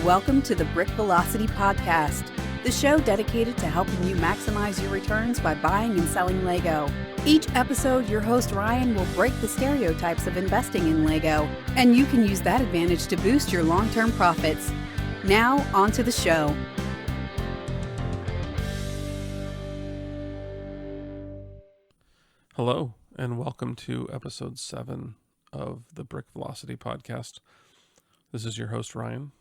Welcome to the Brick Velocity Podcast, the show dedicated to helping you maximize your returns by buying and selling Lego. Each episode, your host Ryan will break the stereotypes of investing in Lego, and you can use that advantage to boost your long-term profits. Now, on to the show. Hello, and welcome to episode 7 of the Brick Velocity Podcast. This is your host, Ryan.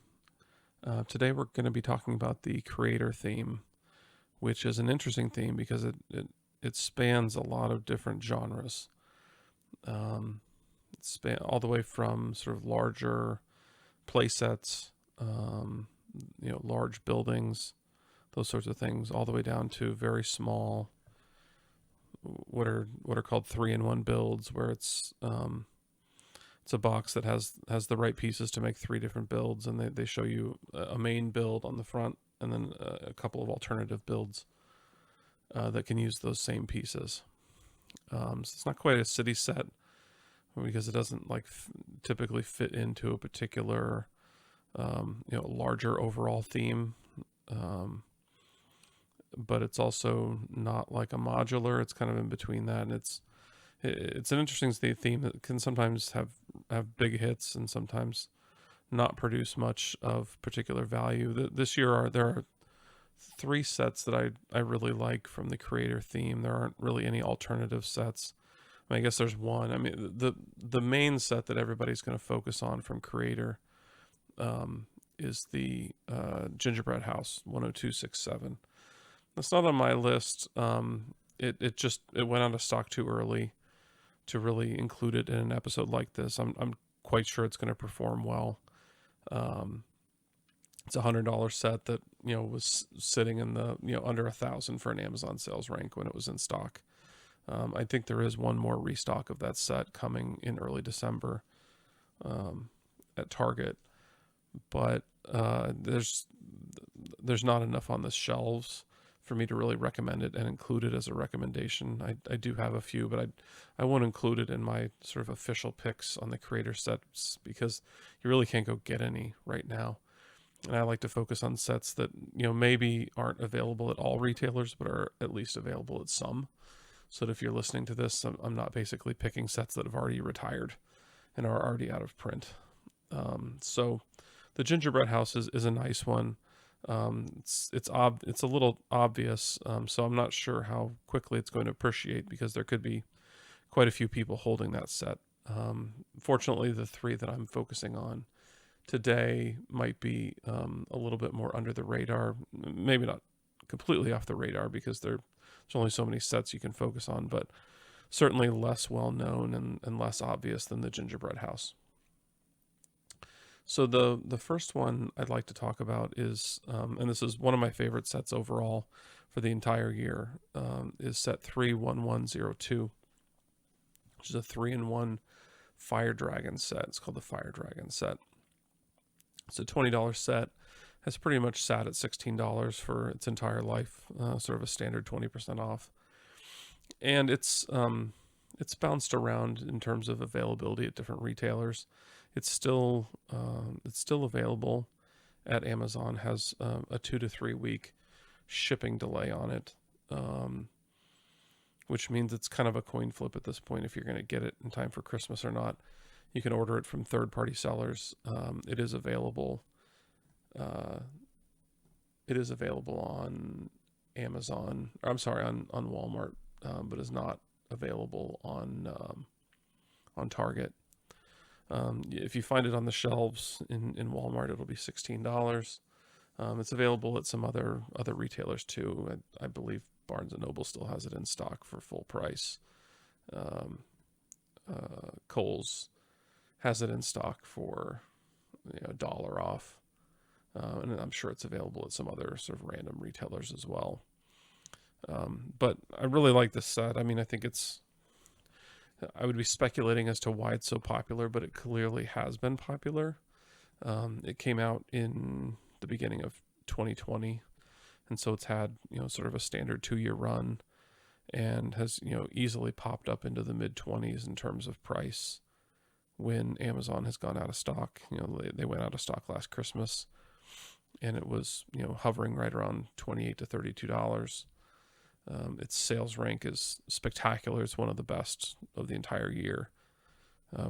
Today we're going to be talking about the creator theme, which is an interesting theme because it spans a lot of different genres. All the way from sort of larger play sets, large buildings, those sorts of things, all the way down to very small, what are called 3-in-1 builds, where it's a box that has the right pieces to make 3 different builds, and they show you a main build on the front and then a couple of alternative builds that can use those same pieces. So it's not quite a city set because it doesn't typically fit into a particular larger overall theme. But it's also not like a modular. It's kind of in between that, and it's an interesting theme that can sometimes have big hits and sometimes not produce much of particular value. This year there are 3 sets that I really like from the creator theme. There aren't really any alternative sets. I guess there's one. The main set that everybody's going to focus on from creator is the Gingerbread House 10267. That's not on my list. It went out of stock too early to really include it in an episode like this. I'm quite sure it's going to perform well. It's $100 set that was sitting in the under $1,000 for an Amazon sales rank when it was in stock. I think there is one more restock of that set coming in early December at Target, but there's not enough on the shelves for me to really recommend it and include it as a recommendation. I do have a few, but I won't include it in my sort of official picks on the creator sets because you really can't go get any right now. And I like to focus on sets that maybe aren't available at all retailers, but are at least available at some. So that if you're listening to this, I'm not basically picking sets that have already retired and are already out of print. So the Gingerbread House is a nice one. It's a little obvious, so I'm not sure how quickly it's going to appreciate because there could be quite a few people holding that set. Fortunately, the 3 that I'm focusing on today might be a little bit more under the radar, maybe not completely off the radar because there's only so many sets you can focus on, but certainly less well known and less obvious than the Gingerbread House. So the first one I'd like to talk about is, and this is one of my favorite sets overall for the entire year, is set 31102, which is a 3-in-1 Fire Dragon set. It's called the Fire Dragon set. It's a $20 set. Has pretty much sat at $16 for its entire life, sort of a standard 20% off. And it's bounced around in terms of availability at different retailers. It's still available at Amazon. Has a 2 to 3 week shipping delay on it, which means it's kind of a coin flip at this point if you're going to get it in time for Christmas or not. You can order it from third-party sellers. It is available. It is available on Amazon. On Walmart, but is not available on Target. If you find it on the shelves in Walmart, it'll be $16. It's available at some other retailers too. I believe Barnes & Noble still has it in stock for full price. Kohl's has it in stock for $1 off. And I'm sure it's available at some other sort of random retailers as well. But I really like this set. I think I would be speculating as to why it's so popular, but it clearly has been popular. It came out in the beginning of 2020, and so it's had sort of a standard 2-year run, and has easily popped up into the mid-20s in terms of price when Amazon has gone out of stock. They went out of stock last Christmas, and it was, hovering right around $28 to $32. Its sales rank is spectacular. It's one of the best of the entire year.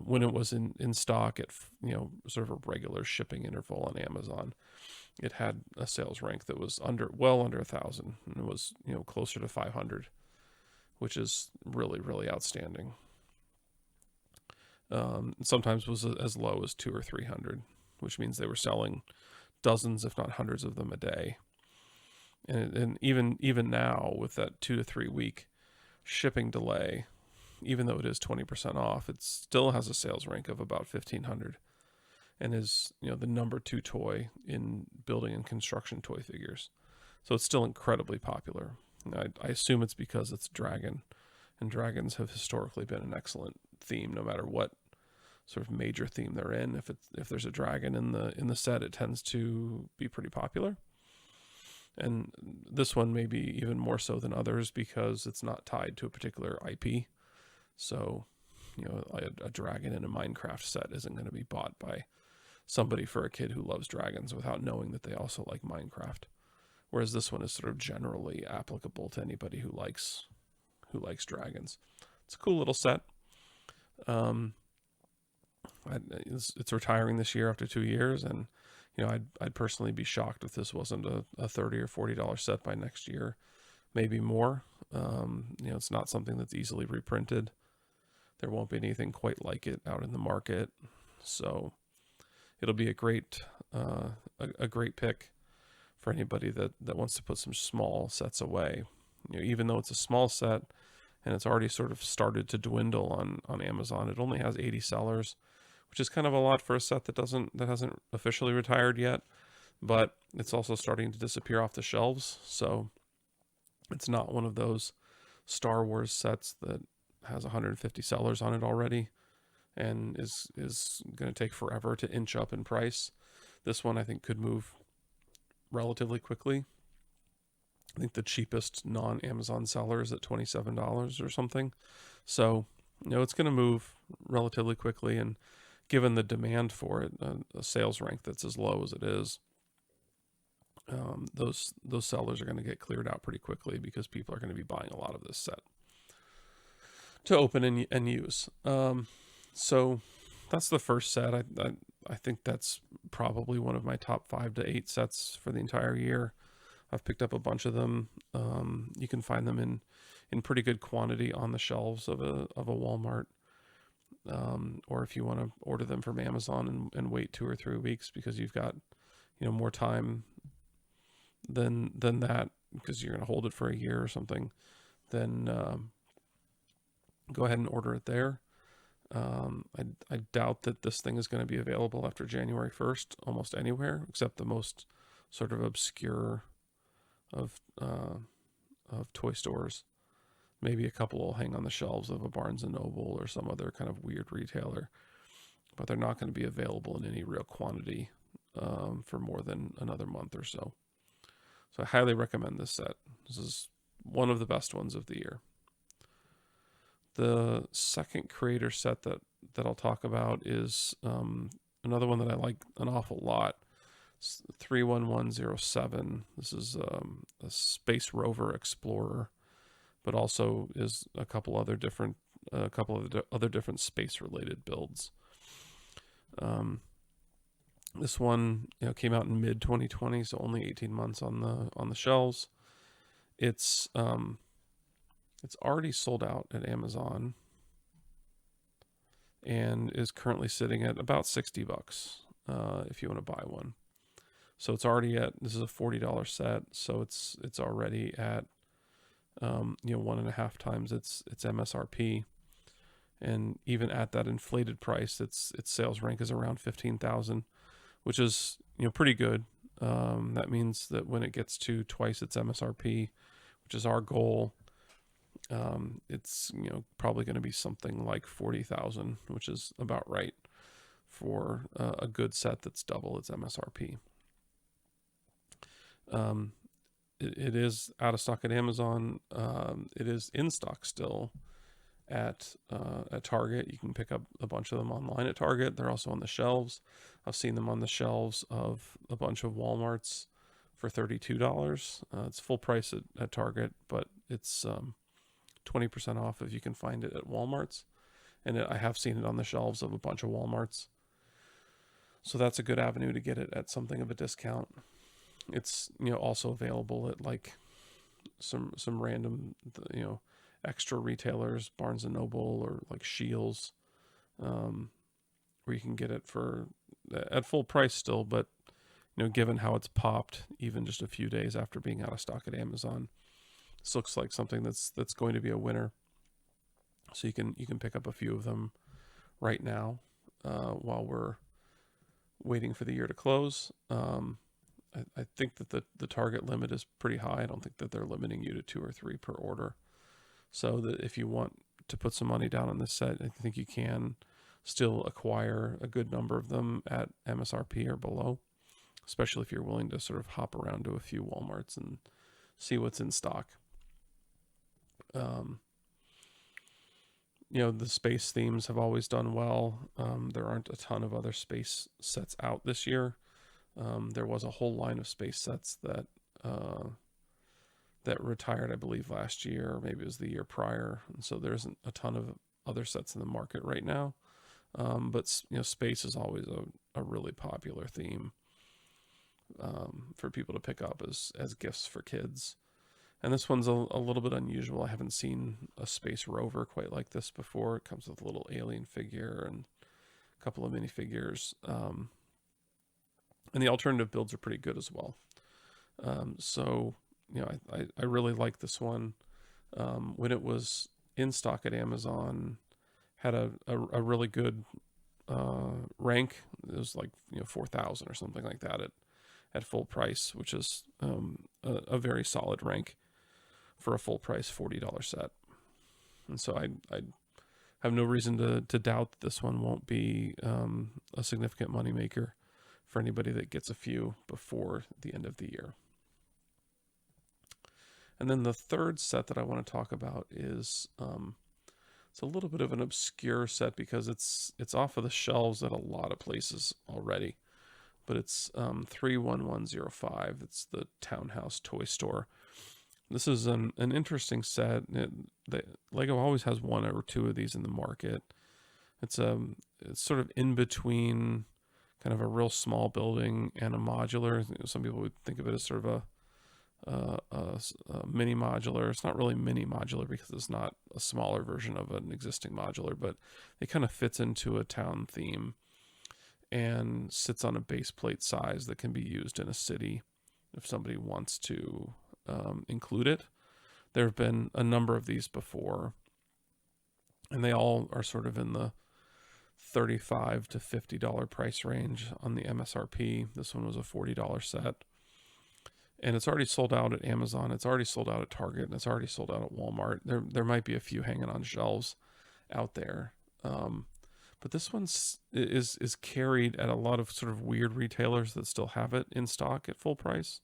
When it was in stock at, sort of a regular shipping interval on Amazon, it had a sales rank that was well under 1,000, and it was, closer to 500, which is really, really outstanding. Sometimes was as low as 200 or 300, which means they were selling dozens, if not hundreds of them a day. And even now, with that 2 to 3 week shipping delay, even though it is 20% off, it still has a sales rank of about 1,500, and is, the number 2 toy in building and construction toy figures. So it's still incredibly popular. I assume it's because it's a dragon, and dragons have historically been an excellent theme, no matter what sort of major theme they're in. If there's a dragon in the set, it tends to be pretty popular. And this one may be even more so than others because it's not tied to a particular IP. So, a dragon in a Minecraft set isn't going to be bought by somebody for a kid who loves dragons without knowing that they also like Minecraft. Whereas this one is sort of generally applicable to anybody who likes dragons. It's a cool little set. It's retiring this year after 2 years, and I'd personally be shocked if this wasn't a $30 or $40 set by next year, maybe more. It's not something that's easily reprinted. There won't be anything quite like it out in the market, so it'll be a great pick for anybody that wants to put some small sets away. Even though it's a small set and it's already sort of started to dwindle on Amazon, it only has 80 sellers, which is kind of a lot for a set that hasn't officially retired yet, but it's also starting to disappear off the shelves. So it's not one of those Star Wars sets that has 150 sellers on it already and is going to take forever to inch up in price. This one, I think, could move relatively quickly. I think the cheapest non-Amazon seller is at $27 or something. So, it's going to move relatively quickly, and given the demand for it, a sales rank that's as low as it is, those sellers are going to get cleared out pretty quickly because people are going to be buying a lot of this set to open and use. So that's the first set. I think that's probably one of my top 5 to 8 sets for the entire year. I've picked up a bunch of them. You can find them in pretty good quantity on the shelves of a Walmart. Or if you want to order them from Amazon and wait 2 or 3 weeks because you've got, more time than that, because you're going to hold it for a year or something, then go ahead and order it there. I doubt that this thing is going to be available after January 1st almost anywhere except the most sort of obscure of toy stores. Maybe a couple will hang on the shelves of a Barnes & Noble or some other kind of weird retailer, but they're not going to be available in any real quantity for more than another month or so. So I highly recommend this set. This is one of the best ones of the year. The second creator set that I'll talk about is another one that I like an awful lot. It's 31107. This is a space rover explorer, but also is a couple of other different space-related builds. This one, came out in mid 2020, so only 18 months on the shelves. It's already sold out at Amazon and is currently sitting at about $60 if you want to buy one. So it's already this is a $40 set, so it's already at 1.5 times its MSRP, and even at that inflated price, its sales rank is around 15,000, which is pretty good. That means that when it gets to twice its MSRP, which is our goal, it's probably going to be something like 40,000, which is about right for a good set that's double its MSRP. It is out of stock at Amazon. It is in stock still at Target. You can pick up a bunch of them online at Target. They're also on the shelves. I've seen them on the shelves of a bunch of Walmarts for $32. It's full price at Target, but it's 20% off if you can find it at Walmart's. And I have seen it on the shelves of a bunch of Walmarts. So that's a good avenue to get it at something of a discount. It's, also available at like some random, extra retailers, Barnes and Noble or like Scheels, where you can get it for at full price still, but given how it's popped even just a few days after being out of stock at Amazon, this looks like something that's going to be a winner. So you can pick up a few of them right now while we're waiting for the year to close. I think that the target limit is pretty high. I don't think that they're limiting you to 2 or 3 per order. So that if you want to put some money down on this set, I think you can still acquire a good number of them at MSRP or below, especially if you're willing to sort of hop around to a few Walmarts and see what's in stock. The space themes have always done well. There aren't a ton of other space sets out this year. There was a whole line of space sets that retired, I believe, last year, or maybe it was the year prior. And so there isn't a ton of other sets in the market right now. But space is always a really popular theme for people to pick up as gifts for kids. And this one's a little bit unusual. I haven't seen a space rover quite like this before. It comes with a little alien figure and a couple of minifigures. And the alternative builds are pretty good as well. So I really like this one. When it was in stock at Amazon, had a really good rank. It was like 4,000 or something like that at full price, which is a very solid rank for a full price $40 set. And so I have no reason to doubt that this one won't be a significant moneymaker for anybody that gets a few before the end of the year. And then the third set that I want to talk about is it's a little bit of an obscure set because it's off of the shelves at a lot of places already. But it's 31105. It's the Townhouse toy store. This is an interesting set. Lego always has 1 or 2 of these in the market. It's sort of in between kind of a real small building and a modular. Some people would think of it as sort of a mini modular. It's not really mini modular because it's not a smaller version of an existing modular, but it kind of fits into a town theme and sits on a base plate size that can be used in a city if somebody wants to include it. There have been a number of these before, and they all are sort of in the $35 to $50 price range on the MSRP. This one was a $40 set. And it's already sold out at Amazon. It's already sold out at Target, and it's already sold out at Walmart. There might be a few hanging on shelves out there. But this one is carried at a lot of sort of weird retailers that still have it in stock at full price.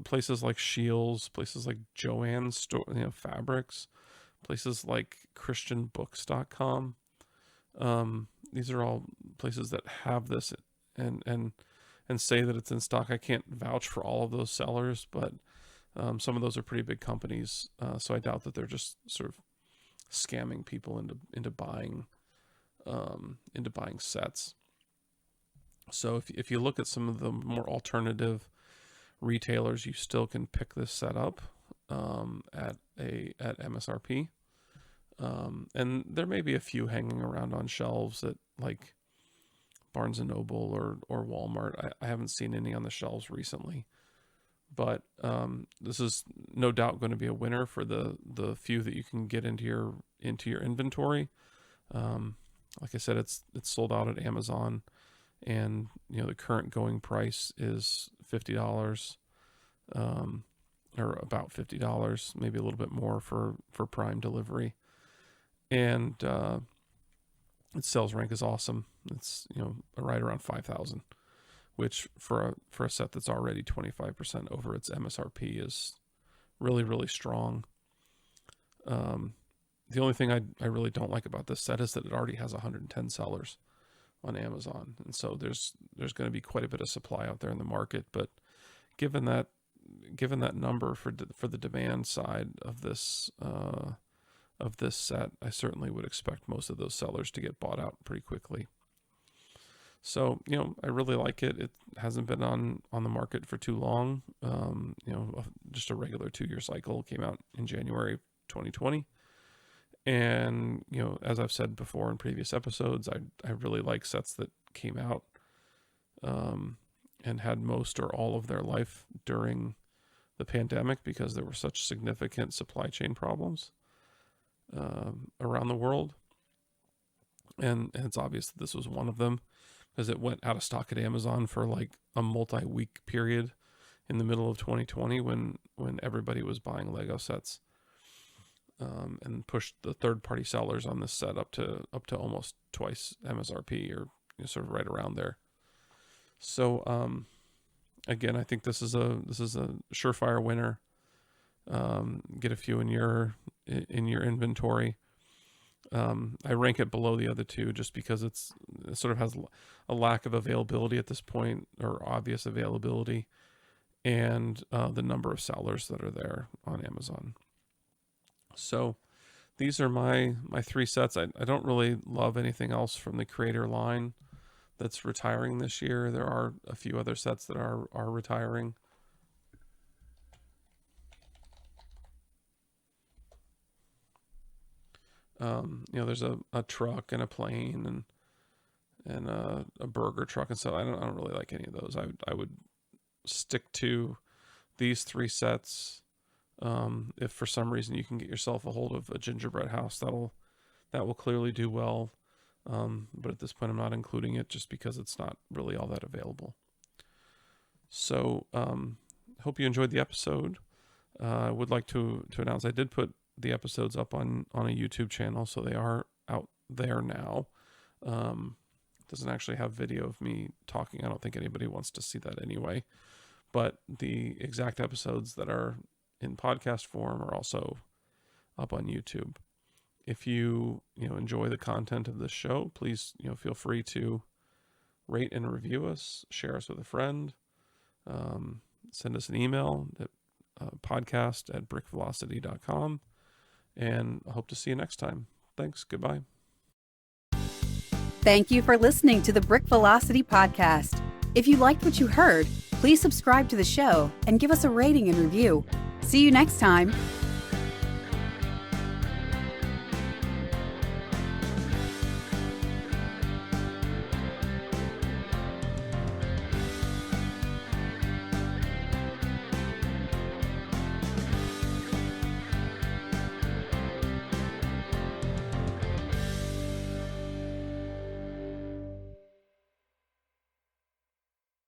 Places like Scheels, places like Joann's store, Fabrics, places like ChristianBooks.com. These are all places that have this and say that it's in stock. I can't vouch for all of those sellers, but some of those are pretty big companies. So I doubt that they're just sort of scamming people into buying sets. So if you look at some of the more alternative retailers, you still can pick this set up at MSRP. And there may be a few hanging around on shelves at like Barnes and Noble or Walmart. I haven't seen any on the shelves recently, but this is no doubt going to be a winner for the few that you can get into your inventory. Like I said, it's sold out at Amazon, and the current going price is $50, or about $50, maybe a little bit more for Prime delivery. And its sales rank is awesome. It's right around 5,000, which for a set that's already 25% over its MSRP is really, really strong. The only thing I really don't like about this set is that it already has 110 sellers on Amazon, and so there's going to be quite a bit of supply out there in the market. But given that number for the demand side of this set, I certainly would expect most of those sellers to get bought out pretty quickly. So, I really like it. It hasn't been on the market for too long. Just a regular 2-year cycle. Came out in January 2020. And, as I've said before in previous episodes, I really like sets that came out and had most or all of their life during the pandemic, because there were such significant supply chain problems around the world. And it's obvious that this was one of them, because it went out of stock at Amazon for like a multi-week period in the middle of 2020 when everybody was buying Lego sets, and pushed the third-party sellers on this set up to almost twice MSRP, or sort of right around there. So again, I think this is a surefire winner. Get a few in your inventory. I rank it below the other two just because it sort of has a lack of availability at this point, or obvious availability, and the number of sellers that are there on Amazon. So these are my 3 sets. I don't really love anything else from the Creator line that's retiring this year. There are a few other sets that are retiring. There's a truck and a plane and a burger truck and stuff. I don't really like any of those. I would stick to these 3 sets. If for some reason you can get yourself a hold of a gingerbread house, that will clearly do well. But at this point, I'm not including it just because it's not really all that available. So, hope you enjoyed the episode. I would like to announce I did put the episodes up on a YouTube channel, so they are out there now. It doesn't actually have video of me talking. I don't think anybody wants to see that anyway. But the exact episodes that are in podcast form are also up on YouTube. If you enjoy the content of this show, please feel free to rate and review us, share us with a friend, send us an email at podcast@brickvelocity.com, and I hope to see you next time. Thanks. Goodbye. Thank you for listening to the Brick Velocity podcast. If you liked what you heard, please subscribe to the show and give us a rating and review. See you next time.